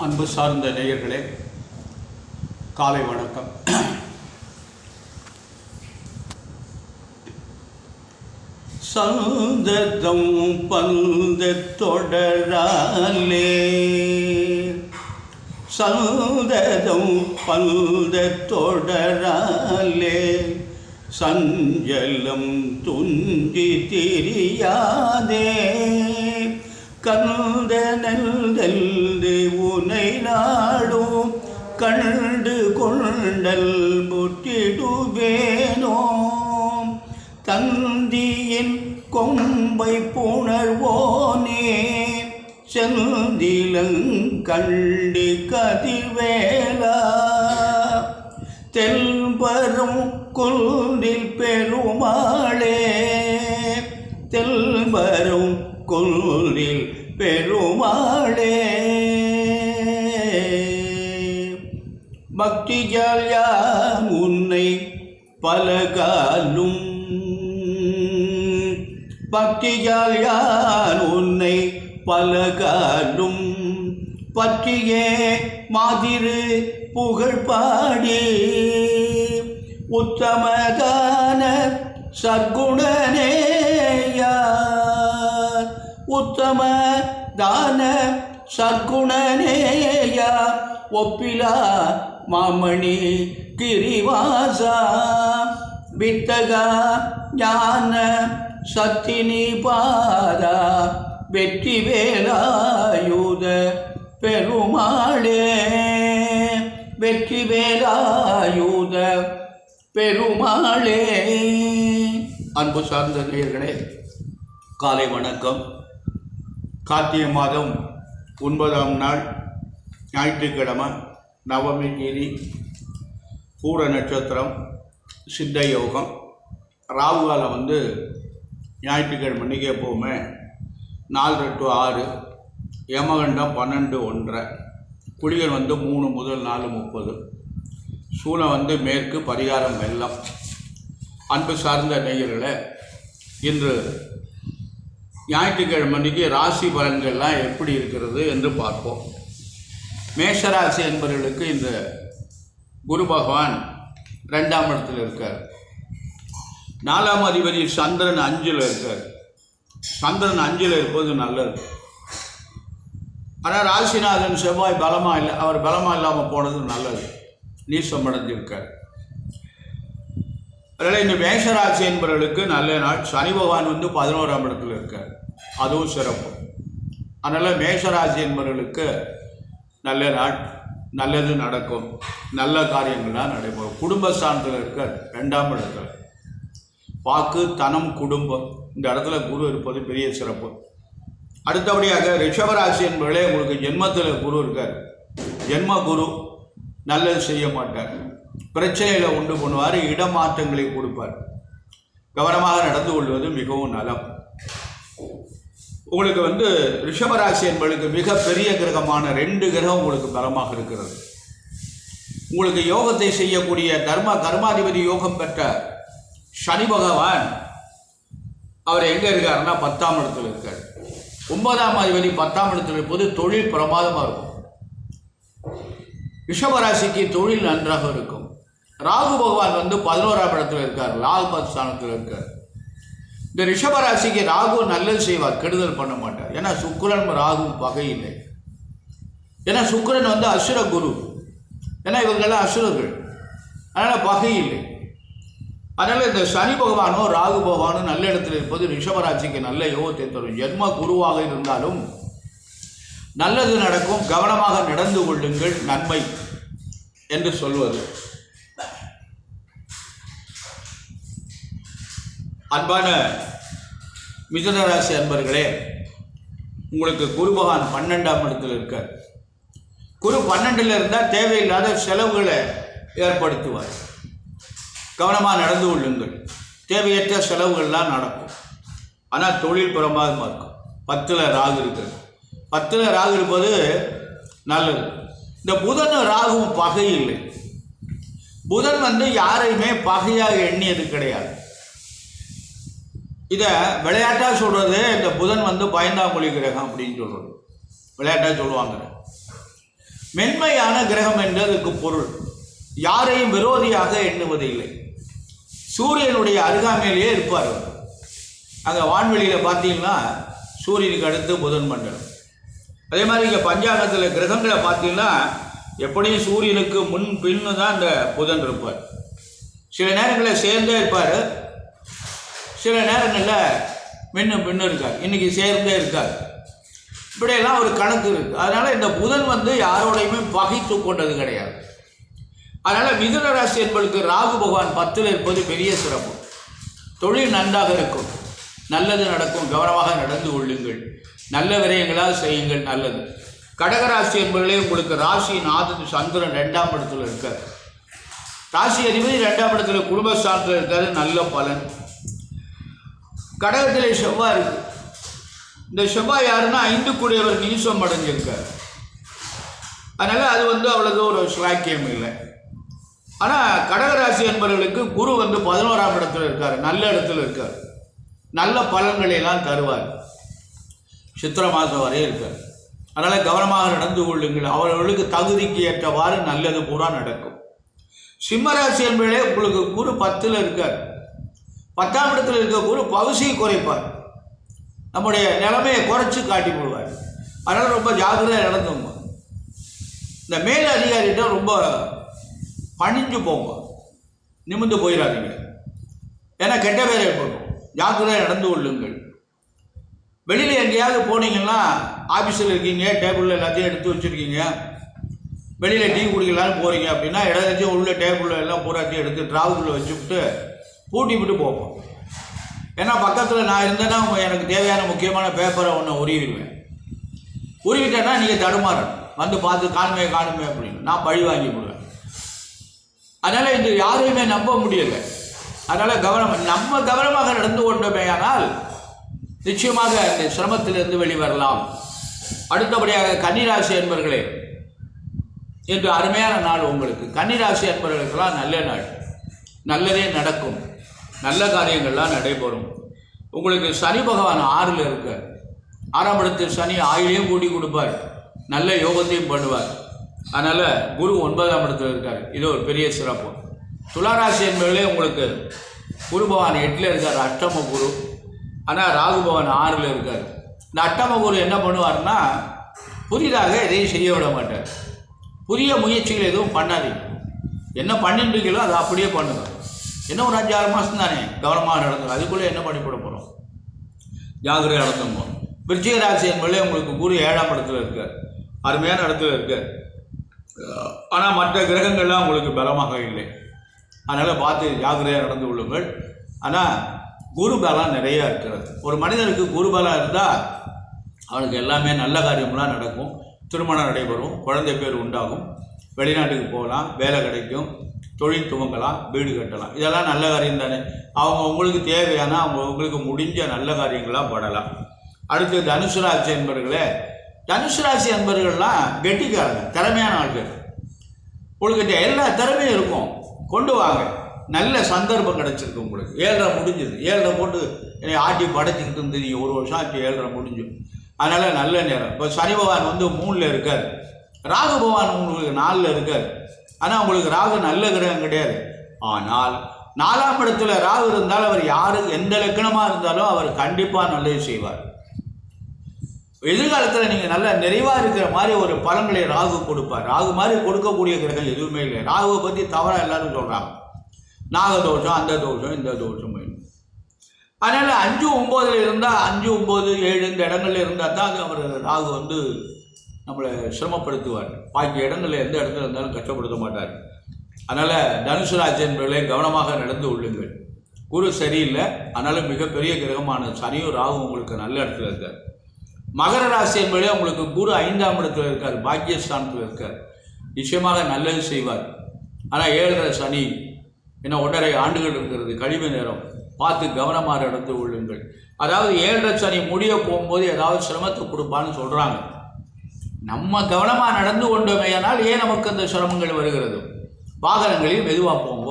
அன்பு சார்ந்த நேயர்களே, காலை வணக்கம். சந்ததம் பந்த தொடராலே, சந்ததம் பந்த தொடராலே, சஞ்சலம் துஞ்சி திரியாதே, கந்த நெல்தெல்து உனை நாடும் கண்டு கொண்டல் முற்றிடுவேனோ, தந்தியின் கொம்பை புணர்வோனே, செந்திலங்கண்டி கதிர்வேலா, தெல்வரும் குன்றில் பெருமாளே, தெல்வரும் குன்றில் பெருமாளே, பக்தியால் யான் உன்னை பலகாலும், பக்தியால் யான் உன்னை பலகாலும், பற்றியே மாதிரு புகழ் பாடி, உத்தமதான சற்குணனேயா, உத்தமதான சற்குணனேயா, ஒப்பிலா மாமணி கிரிவாசா, வித்தகா ஞான சத்தினி பாதா, வெற்றி வேலாயுத பெருமாளே, வெற்றி வேலாயுத பெருமாளே. அன்பு சார்ந்த நேயர்களே, காலை வணக்கம். கார்த்திகை மாதம் 9ஆம் நாள் ஞாயிற்றுக்கிழமை, நவமி தேதி, பூர நட்சத்திரம், சித்த யோகம். ராகு காலம் ஞாயிற்றுக்கிழமை அன்றைக்கி எப்போவுமே 4 to 6, யமகண்டம் 12-1, குளிகர் 3 முதல் 4:30, சூலம் மேற்கு, பரிகாரம் வெள்ளம். அன்பு சார்ந்த நேயர்களே, இன்று ஞாயிற்றுக்கிழமை அன்றைக்கி ராசி பலன்கள்லாம் எப்படி இருக்கிறது என்று பார்ப்போம். மேஷராசி என்பவர்களுக்கு இந்த குரு பகவான் 2ஆம் இடத்தில் இருக்கார். 4ஆம் அதிபதி சந்திரன் 5ல் இருக்கார். சந்திரன் 5ல் இருப்பது நல்லது. ஆனால் ராசிநாதன் செவ்வாய் பலமாக இல்லை, அவர் பலமாக இல்லாமல் போனது நல்லது, நீசம் அடைஞ்சிருக்கார். அதனால் இந்த மேஷராசி என்பவர்களுக்கு நல்ல நாள். சனி பகவான் 11ஆம் இடத்தில் இருக்கார், அதுவும் சிறப்பு. அதனால் மேஷராசி என்பவர்களுக்கு நல்ல நாள், நல்லது நடக்கும், நல்ல காரியங்கள்லாம் நடைபெறும். குடும்பஸ்தானத்தில் இருக்கார் 2ஆம் இடத்துல, வாக்கு, தனம், குடும்பம், இந்த இடத்துல குரு இருப்பது பெரிய சிறப்பு. அடுத்தபடியாக ரிஷபராசி என்பவர்களே, உங்களுக்கு ஜென்மத்தில் குரு இருக்கார். ஜென்ம குரு நல்லது செய்ய மாட்டார், பிரச்சனைகளை உண்டு பண்ணுவார், இடமாற்றங்களை கொடுப்பார். கவனமாக நடந்து கொள்வது மிகவும் நலம். உங்களுக்கு ரிஷபராசி என்பவர்களுக்கு மிகப்பெரிய கிரகமான 2 கிரகம் உங்களுக்கு பலமாக இருக்கிறது. உங்களுக்கு யோகத்தை செய்யக்கூடிய கர்மாதிபதி யோகம் பெற்ற சனி பகவான் அவர் எங்கே இருக்காருன்னா 10ஆம் இடத்தில் இருக்கார். 9ஆம் அதிபதி 10ஆம் இடத்தில் இருப்பது தொழில் பிரமாதமாக இருக்கும். ரிஷபராசிக்கு தொழில் நன்றாக இருக்கும். ராகு பகவான் 11ஆம் இடத்தில் இருக்கார், லாபஸ்தானத்தில் இருக்கார். இந்த ரிஷபராசிக்கு ராகு நல்லது செய்வார், கெடுதல் பண்ண மாட்டார். ஏன்னா சுக்கிரன் ராகு பகை இல்லை. ஏன்னா சுக்கிரன் அசுர குரு, ஏன்னா இவர்களெல்லாம் அசுரர்கள், அதனால் பகை இல்லை. அதனால் இந்த சனி பகவானோ ராகு பகவானோ நல்ல இடத்தில் இருப்பது ரிஷபராசிக்கு நல்ல யோகத்தை தரும். ஜென்ம குருவாக இருந்தாலும் நல்லது நடக்கும், கவனமாக நடந்து கொள்ளுங்கள், நன்மை என்று சொல்வது. அன்பான மிதுனராசி அன்பர்களே, உங்களுக்கு குரு பகவான் 12ஆம் இடத்தில் இருக்கார். குரு 12ல் இருந்தால் தேவையில்லாத செலவுகளை ஏற்படுத்துவார். கவனமாக நடந்து கொள்ளுங்கள், தேவையற்ற செலவுகள்லாம் நடக்கும். ஆனால் தொழில் பிரமாதமாக இருக்கும். 10ல் ராகு இருக்கிறது. 10ல் ராகு இருப்பது நல்லது. இந்த புதன் ராகுவும் பகை இல்லை. புதன் யாரையுமே பகையாக எண்ணியது கிடையாது. இதை விளையாட்டாக சொல்கிறது, இந்த புதன் பயந்தாமொழி கிரகம் அப்படின்னு சொல்கிறது, விளையாட்டாக சொல்லுவாங்க. மென்மையான கிரகம் என்றதுக்கு பொருள் யாரையும் விரோதியாக எண்ணுவதில்லை. சூரியனுடைய அருகாமையிலேயே இருப்பார். அங்கே வான்வெளியில் பார்த்தீங்கன்னா சூரியனுக்கு அடுத்து புதன் மண்டலம். அதே மாதிரி இங்கே பஞ்சாங்கத்தில் கிரகங்களை பார்த்தீங்கன்னா எப்படியும் சூரியனுக்கு முன் பின்னு தான் இந்த புதன் இருப்பார். சில நேரங்களில் சேர்ந்தே இருப்பார், சில நேரங்களில் மின்னும் பின்னு இருக்கார், இன்றைக்கி சேர்ந்தே இருக்கார். இப்படியெல்லாம் ஒரு கணக்கு இருக்குது. அதனால் இந்த புதன் யாரோடையுமே பகைத்து கொண்டது கிடையாது. அதனால் மிதுன ராசி என்பதற்கு ராகு பகவான் 10ல் இருப்பது பெரிய சிறப்பு. தொழில் நன்றாக இருக்கும், நல்லது நடக்கும், கவனமாக நடந்து கொள்ளுங்கள், நல்ல விரயங்களால் செய்யுங்கள், நல்லது. கடகராசி என்பதிலே உங்களுக்கு ராசியின் ஆதித்ய சந்திரன் 2ஆம் இடத்துல இருக்கார். ராசி அதிபதி 2ஆம் இடத்துல குடும்பஸ்தானத்தில் இருக்காரு, நல்ல பலன். கடகத்திலே செவ்வாய் இருக்கு. இந்த செவ்வாய் யாருன்னா 5 கூடியவர் நீசம் அடைஞ்சிருக்கார். அதனால் அது அவ்வளவு ஒரு ஸ்லாக்கியம் இல்லை. ஆனால் கடகராசி என்பவர்களுக்கு குரு 11ஆம் இடத்துல இருக்கார், நல்ல இடத்துல இருக்கார், நல்ல பலன்களை எல்லாம் தருவார். சித்திரை மாதம் வரையும் இருக்கார். அதனால் கவனமாக நடந்து கொள்ளுங்கள், அவர்களுக்கு தகுதிக்கு ஏற்றவாறு நல்லது பூரா நடக்கும். சிம்மராசி என்பதே உங்களுக்கு குரு 10ல் இருக்கார். 10ஆம் இடத்துல இருக்க குரு பகுதியை குறைப்பார், நம்முடைய நிலைமையை குறைச்சி காட்டி போடுவார். அதனால் ரொம்ப ஜாக்கிரதையாக நடந்துங்க. இந்த மேல் அதிகாரிகிட்ட ரொம்ப பணிஞ்சு போங்க, நிமிர்ந்து போயிடாதீங்க, ஏன்னா கெட்ட பேர் ஏற்படும். ஜாக்கிரதையாக நடந்து கொள்ளுங்கள். வெளியில் எங்கேயாவது போனீங்கன்னா, ஆஃபீஸில் இருக்கீங்க, டேபிளில் எல்லாத்தையும் எடுத்து வச்சுருக்கீங்க, வெளியில் டீ குடிக்கலான்னு போகிறீங்க அப்படின்னா இடத்தையும் உள்ள டேபிளில் எல்லாம் பூராத்தையும் எடுத்து ட்ராவலில் வச்சுவிட்டு பூட்டி விட்டு போவோம். ஏன்னா பக்கத்தில் நான் இருந்தேன்னா எனக்கு தேவையான முக்கியமான பேப்பரை ஒன்று உருவிடுவேன். உருவிட்டேன்னா நீங்கள் தடுமாறணும், பார்த்து காணுமே அப்படின்னு நான் பழி வாங்கி போடுவேன். அதனால் இது யாரையுமே நம்ப முடியலை. அதனால் நம்ம கவனமாக நடந்து கொண்டோமேயானால் நிச்சயமாக இந்த சிரமத்திலிருந்து வெளிவரலாம். அடுத்தபடியாக கன்னிராசி என்பவர்களே, இன்று அருமையான நாள் உங்களுக்கு. கன்னிராசி என்பவர்களுக்கெல்லாம் நல்ல நாள், நல்லதே நடக்கும், நல்ல காரியங்கள்லாம் நடைபெறும். உங்களுக்கு சனி பகவான் 6ல் இருக்க, 6ஆம் இடத்தில் சனி ஆயிலையும் கூட்டி கொடுப்பார், நல்ல யோகத்தையும் பண்ணுவார். அதனால் குரு 9ஆம் இடத்துல இருக்கார், இது ஒரு பெரிய சிறப்பு. துளாராசி என்பவர்களே, உங்களுக்கு குரு பகவான் 8ல் இருக்கார், அஷ்டம குரு. ஆனால் ராகு பகவான் 6ல் இருக்கார். இந்த அஷ்டம குரு என்ன பண்ணுவார்னா, புதிதாக எதையும் செய்ய விட மாட்டார். புதிய முயற்சிகள் எதுவும் பண்ணாதீங்க, என்ன பண்ணிட்டுருக்கீங்களோ அதை அப்படியே பண்ணுங்க. என்ன ஒரு 5-6 மாதம் தானே, கவனமாக நடந்துங்க. அதுக்குள்ளே என்ன பண்ணி போட போகிறோம், ஜாகிரதையாக நடந்துங்க. விருச்சிக ராசி என்பதிலே உங்களுக்கு குரு 7ஆம் இடத்துல இருக்கார், அருமையான இடத்துல இருக்கார். ஆனால் மற்ற கிரகங்கள்லாம் உங்களுக்கு பலமாக இல்லை. அதனால் பார்த்து ஜாகிரதையாக நடந்து கொள்ளுங்கள். ஆனால் குரு பலம் நிறையா இருக்கிறது. ஒரு மனிதனுக்கு குரு பலம் இருந்தால் அவனுக்கு எல்லாமே நல்ல காரியம்லாம் நடக்கும். திருமணம் நடைபெறும், குழந்தை பேர் உண்டாகும், வெளிநாட்டுக்கு போகலாம், வேலை கிடைக்கும், தொழில் துவங்கலாம், வீடு கட்டலாம். இதெல்லாம் நல்ல காரியம் தானே. அவங்க உங்களுக்கு தேவையான உங்களுக்கு முடிஞ்ச நல்ல காரியங்களாக படலாம். அடுத்து தனுசு ராசி என்பவர்களே, தனுசு ராசி என்பவர்கள்லாம் கெட்டிக்காரங்க, திறமையான ஆட்கள். உங்களுக்கு எல்லா திறமையும் இருக்கும், கொண்டு வாங்க. நல்ல சந்தர்ப்பம் கிடச்சிருக்கு உங்களுக்கு. 7.5 முடிஞ்சுது, 7.5 போட்டு என்னை ஆட்டி படைச்சிக்கிட்டு இருந்தது. 1 வருஷம் ஆச்சு, 7.5 முடிஞ்சு. அதனால் நல்ல நேரம். இப்போ சனி பகவான் 3ல் இருக்கார், ராகு பகவான் உங்களுக்கு 4ல் இருக்கார். ஆனால் உங்களுக்கு ராகு நல்ல கிரகம் கிடையாது. ஆனால் 4ஆம் இடத்துல ராகு இருந்தால் அவர் யாருக்கு எந்த லக்கணமாக இருந்தாலும் அவர் கண்டிப்பாக நல்லது செய்வார். எதிர்காலத்தில் நீங்கள் நல்ல நிறைவாக இருக்கிற மாதிரி ஒரு பலன்களை ராகு கொடுப்பார். ராகு மாதிரி கொடுக்கக்கூடிய கிரகம் எதுவுமே இல்லை. ராகுவை பற்றி தவறாக எல்லாரும் சொல்கிறாங்க, நாகதோஷம், அந்த தோஷம், இந்த தோஷம். அதனால் 5, 9ல் இருந்தால் 5, 9, 7 இந்த இடங்கள்ல இருந்தால் தான் அவர் ராகு நம்மளை சிரமப்படுத்துவார். பாக்கி இடங்களில் எந்த இடத்துல இருந்தாலும் கஷ்டப்படுத்த மாட்டார். அதனால் தனுசு ராசி என்பவர்களே, கவனமாக நடந்து கொள்ளுங்கள். குரு சரியில்லை, அதனால் மிகப்பெரிய கிரகமான சனியும் ராகும் உங்களுக்கு நல்ல இடத்துல இருக்கார். மகர ராசி என்பதே உங்களுக்கு குரு 5ஆம் இடத்துல இருக்கார், பாக்கியஸ்தானத்தில் இருக்கார். நிச்சயமாக நல்லது செய்வார். ஆனால் 7.5 சனி என்ன 1.5 ஆண்டுகள் இருக்கிறது, கழிவு நேரம். பார்த்து கவனமாக நடந்து கொள்ளுங்கள். அதாவது 7.5 சனி முடிய போகும்போது ஏதாவது சிரமத்தை கொடுப்பான்னு சொல்கிறாங்க. நம்ம கவனமாக நடந்து கொண்டோமேயானால் ஏன் நமக்கு அந்த சிரமங்கள் வருகிறது. வாகனங்களில் மெதுவாக போங்க.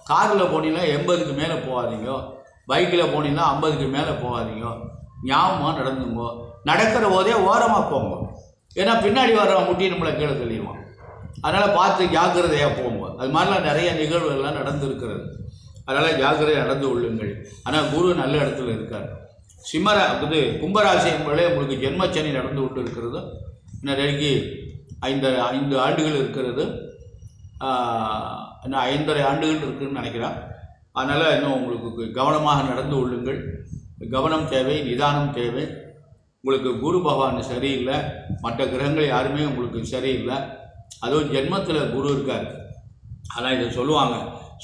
காரில் போனீங்கன்னா 80க்கு மேலே போகாதீங்க, பைக்கில் போனீங்கன்னா 50க்கு மேலே போகாதீங்க. ஞாபகமாக நடந்துங்க. நடக்கிற போதே ஓரமாக போங்க, ஏன்னா பின்னாடி வர்றவன் முட்டி நம்மளை கீழே தள்ளிடுவான். அதனால் பார்த்து ஜாக்கிரதையாக போங்க. அது மாதிரிலாம் நிறைய நிகழ்வுகள்லாம் நடந்திருக்கிறது. அதனால் ஜாக்கிரதையாக நடந்து கொள்ளுங்கள். ஆனால் குரு நல்ல இடத்துல இருக்கார். கும்பராசி என்பதே உங்களுக்கு ஜென்மச்சனி நடந்து கொண்டு இருக்கிறது. இன்னைக்கு 5 ஆண்டுகள் இருக்கிறது. இன்னும் 5.5 ஆண்டுகள் இருக்குதுன்னு நினைக்கிறேன். அதனால் இன்னும் உங்களுக்கு கவனமாக நடந்து கொள்ளுங்கள். கவனம் தேவை, நிதானம் தேவை. உங்களுக்கு குரு பகவான் சரியில்லை, மற்ற கிரகங்கள் யாருமே உங்களுக்கு சரியில்லை. அதுவும் ஜென்மத்தில் குரு இருக்கார். ஆனால் இதை சொல்லுவாங்க,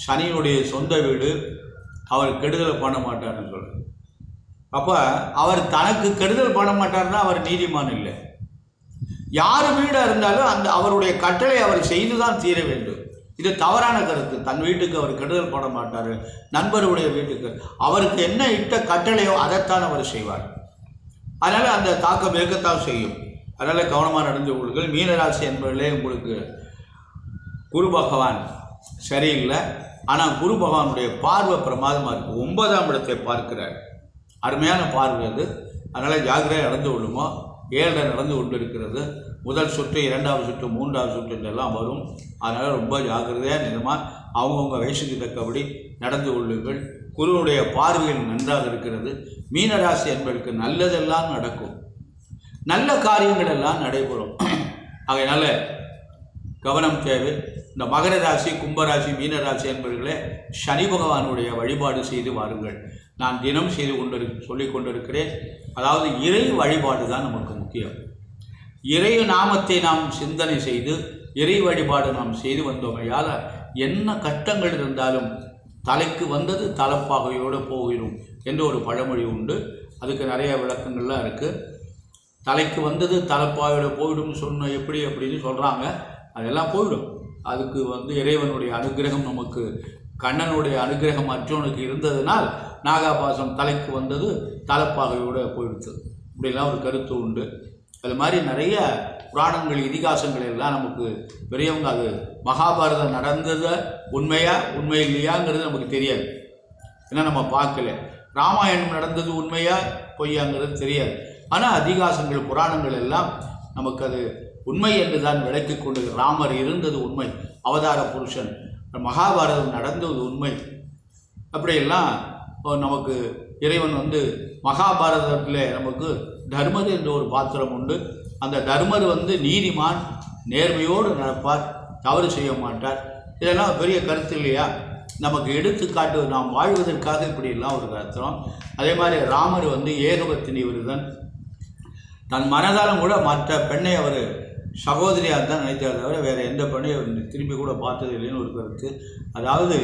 சனியினுடைய சொந்த வீடு, அவர் கெடுதலை பண்ண மாட்டார்னு சொல்கிறார். அப்போ அவர் தனக்கு கெடுதல் பண்ண மாட்டார்னா அவர் நீதிமான் இல்லை. யார் வீடாக இருந்தாலும் அவருடைய கட்டளை அவர் செய்து தான் தீர வேண்டும். இது தவறான கருத்து. தன் வீட்டுக்கு அவர் கெடுதல் பண்ண மாட்டார். நண்பருடைய வீட்டுக்கு அவருக்கு என்ன இட்ட கட்டளையோ அதைத்தான் அவர் செய்வார். அதனால் அந்த தாக்கம் இருக்கத்தான் செய்யும். அதனால் கவனமாக நடந்து கொள்ளுங்கள். மீனராசி என்பதிலே உங்களுக்கு குரு பகவான் சரியில்லை. ஆனால் குரு பகவானுடைய பார்வை பிரமாதமாக இருக்குது. 9ஆம் இடத்தை பார்க்கிறார். அருமையான பார்வை அது. அதனால் ஜாக்கிரதையாக நடந்து கொள்ளுமோ. 7 நடந்து கொண்டு இருக்கிறது. முதல் சுற்று, 2வது சுற்று, 3வது சுற்று எல்லாம் வரும். அதனால் ரொம்ப ஜாக்கிரதையாக நிலமாக அவங்கவுங்க வயசுக்கு தக்கபடி நடந்து கொள்ளுங்கள். குருவுடைய பார்வையில் நன்றாக இருக்கிறது. மீனராசி என்பதற்கு நல்லதெல்லாம் நடக்கும், நல்ல காரியங்கள் எல்லாம் நடைபெறும். அதனால் கவனம் தேவை. இந்த மகர ராசி, கும்பராசி, மீனராசி என்பவர்களே சனி பகவானுடைய வழிபாடு செய்து வாருங்கள். நான் தினம் சொல்லிக் கொண்டிருக்கிறேன். அதாவது இறை வழிபாடு தான் நமக்கு முக்கியம். இறை நாமத்தை நாம் சிந்தனை செய்து இறை வழிபாடு நாம் செய்து வந்தோமையால் என்ன கஷ்டங்கள் இருந்தாலும் தலைக்கு வந்தது தலைப்பாகையோடு போகிறோம் என்று ஒரு பழமொழி உண்டு. அதுக்கு நிறைய விளக்கங்கள்லாம் இருக்குது. தலைக்கு வந்தது தலைப்பாகையோடு போயிடும் சொன்ன எப்படி அப்படின்னு சொல்கிறாங்க. அதெல்லாம் போயிடும். அதுக்கு இறைவனுடைய அனுகிரகம், நமக்கு கண்ணனுடைய அனுகிரகம் அர்ஜுனுக்கு இருந்ததுனால் நாகாபாசம் தலைக்கு வந்தது தலைப்பாகையோடு போயிடுச்சு. இப்படிலாம் ஒரு கருத்து உண்டு. அது மாதிரி நிறைய புராணங்கள், இதிகாசங்கள் எல்லாம் நமக்கு பெரியவங்க அது மகாபாரதம் நடந்ததை உண்மை இல்லையாங்கிறது நமக்கு தெரியாது. ஏன்னா நம்ம பார்க்கல. ராமாயணம் நடந்தது உண்மையா பொய்யாங்கிறது தெரியாது. ஆனால் அதிகாசங்கள், புராணங்கள் எல்லாம் நமக்கு அது உண்மை என்று தான் விளக்கி கொண்டு, ராமர் இருந்தது உண்மை, அவதார புருஷன், மகாபாரதம் நடந்தது உண்மை, அப்படியெல்லாம் நமக்கு இறைவன் மகாபாரதத்தில் நமக்கு தர்மர் என்ற ஒரு பாத்திரம் உண்டு. அந்த தர்மர் நீதிமான், நேர்மையோடு நடப்பார், தவறு செய்ய மாட்டார். இதெல்லாம் பெரிய கருத்து இல்லையா? நமக்கு எடுத்துக்காட்டு, நாம் வாழ்வதற்காக இப்படியெல்லாம் ஒரு கருத்துறோம். அதே மாதிரி ராமர் ஏகபத்தினி விருதன். தன் மனதாலும் கூட மற்ற பெண்ணை அவர் சகோதரியாக தான் நினைத்தார் தவிர வேறு எந்த பெண்ணையும் திரும்பி கூட பார்த்தது இல்லைன்னு ஒரு கருத்து. அதாவது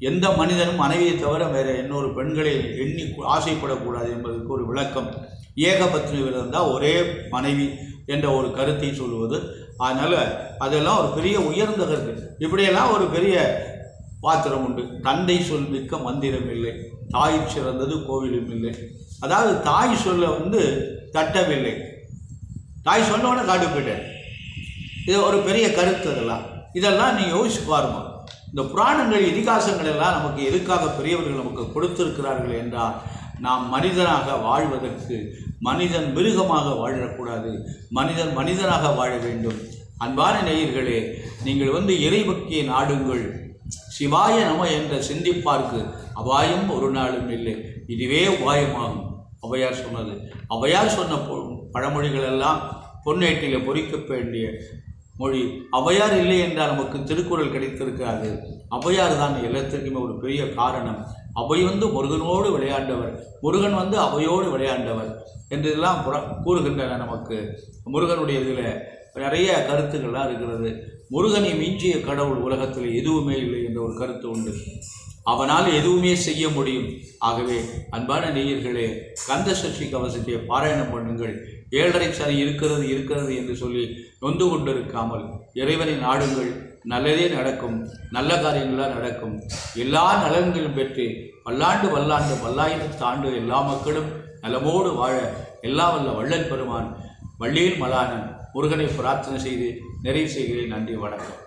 எந்த மனிதனும் மனைவியை தவிர வேறு இன்னொரு பெண்களை எண்ணி ஆசைப்படக்கூடாது என்பதற்கு ஒரு விளக்கம். ஏகபத்தினி விரதம் தான் ஒரே மனைவி என்ற ஒரு கருத்தை சொல்லுவது. அதனால் அதெல்லாம் ஒரு பெரிய உயர்ந்த கருத்து. இப்படியெல்லாம் ஒரு பெரிய பாத்திரம் உண்டு. தந்தை சொல் மிக்க மந்திரம் இல்லை, தாய் சிறந்தது கோவிலும் இல்லை. அதாவது தாய் சொல்ல தட்டவில்லை, தாய் சொன்னோட காட்டு போயிட்டார். இது ஒரு பெரிய கருத்து. இதெல்லாம் நீ யோசிச்சு பாருங்க. இந்த புராணங்கள், இதிகாசங்கள் எல்லாம் நமக்கு எதுக்காக பெரியவர்கள் நமக்கு கொடுத்திருக்கிறார்கள் என்றால், நாம் மனிதனாக வாழ்வதற்கு, மனிதன் மிருகமாக வாழக்கூடாது, மனிதன் மனிதனாக வாழ வேண்டும். அன்பான நேயர்களே, நீங்கள் இறைபக்தியை நாடுங்கள். சிவாய நம என்ற சிந்திப்பார்க்கு அபாயம் ஒரு நாளும் இல்லை, இதுவே உபாயமாகும். ஔவையார் சொன்னது. ஔவையார் சொன்ன பழமொழிகள் எல்லாம் பொன்னேட்டில் பொறிக்க வேண்டிய மொழி. ஔவையார் இல்லை என்றால் நமக்கு திருக்குறள் கிடைத்திருக்காது. ஔவையார் தான் எல்லாத்திற்குமே ஒரு பெரிய காரணம். அவை முருகனோடு விளையாண்டவர், முருகன் அவையோடு விளையாண்டவர் என்றெல்லாம் கூறுகின்றன. நமக்கு முருகனுடைய இதில் நிறைய கருத்துக்கள்லாம் இருக்கிறது. முருகனை மிஞ்சிய கடவுள் உலகத்தில் எதுவுமே இல்லை என்ற ஒரு கருத்து உண்டு. அவனால் எதுவுமே செய்ய முடியும். ஆகவே அன்பான நேயர்களே, கந்த சஷ்டி கவசத்தை பாராயணம் பண்ணுங்கள். 7.5 சனி இருக்கிறது என்று சொல்லி நொந்து கொண்டிருக்காமல் இறைவனை நாடுங்கள். நல்லதே நடக்கும், நல்ல காரியங்களாக நடக்கும். எல்லா நலன்களும் பெற்று பல்லாயிரத்து ஆண்டு எல்லா மக்களும் நலமோடு வாழ எல்லாம் வல்ல வள்ளல் பெருமான் வள்ளியில் மலானன் முருகனை பிரார்த்தனை செய்து நிறைவு செய்கிறேன். நன்றி, வணக்கம்.